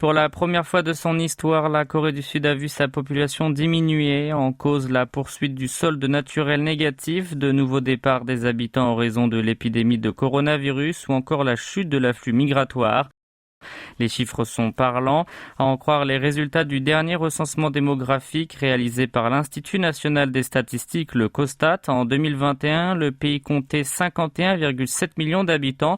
Pour la première fois de son histoire, la Corée du Sud a vu sa population diminuer, en cause la poursuite du solde naturel négatif, de nouveaux départs des habitants en raison de l'épidémie de coronavirus ou encore la chute de l'afflux migratoire. Les chiffres sont parlants, à en croire les résultats du dernier recensement démographique réalisé par l'Institut national des statistiques, le COSTAT. En 2021, le pays comptait 51,7 millions d'habitants,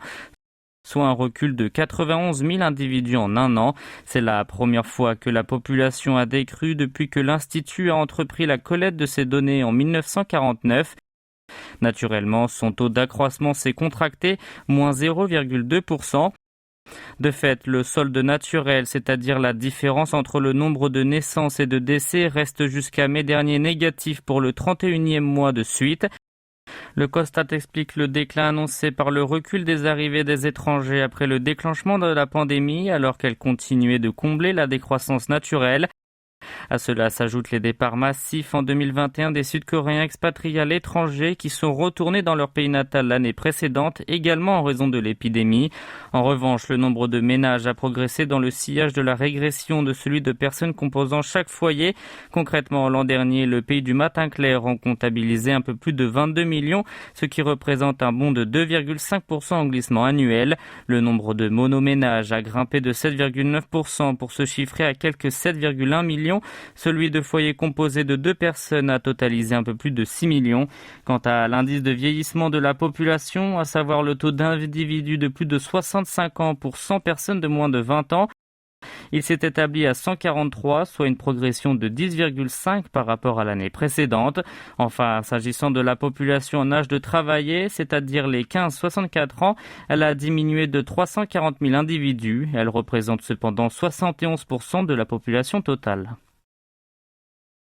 soit un recul de 91 000 individus en un an. C'est la première fois que la population a décru depuis que l'Institut a entrepris la collecte de ces données en 1949. Naturellement, son taux d'accroissement s'est contracté, moins 0,2%. De fait, le solde naturel, c'est-à-dire la différence entre le nombre de naissances et de décès, reste jusqu'à mai dernier négatif pour le 31e mois de suite. Le COSTAT explique le déclin annoncé par le recul des arrivées des étrangers après le déclenchement de la pandémie, alors qu'elle continuait de combler la décroissance naturelle. À cela s'ajoutent les départs massifs en 2021 des Sud-Coréens expatriés à l'étranger qui sont retournés dans leur pays natal l'année précédente, également en raison de l'épidémie. En revanche, le nombre de ménages a progressé dans le sillage de la régression de celui de personnes composant chaque foyer. Concrètement, l'an dernier, le pays du matin clair en comptabilisait un peu plus de 22 millions, ce qui représente un bond de 2,5% en glissement annuel. Le nombre de monoménages a grimpé de 7,9% pour se chiffrer à quelques 7,1 millions. Celui de foyers composés de 2 personnes a totalisé un peu plus de 6 millions. Quant à l'indice de vieillissement de la population, à savoir le taux d'individus de plus de 65 ans pour 100 personnes de moins de 20 ans, il s'est établi à 143, soit une progression de 10,5 par rapport à l'année précédente. Enfin, s'agissant de la population en âge de travailler, c'est-à-dire les 15-64 ans, elle a diminué de 340 000 individus. Elle représente cependant 71% de la population totale.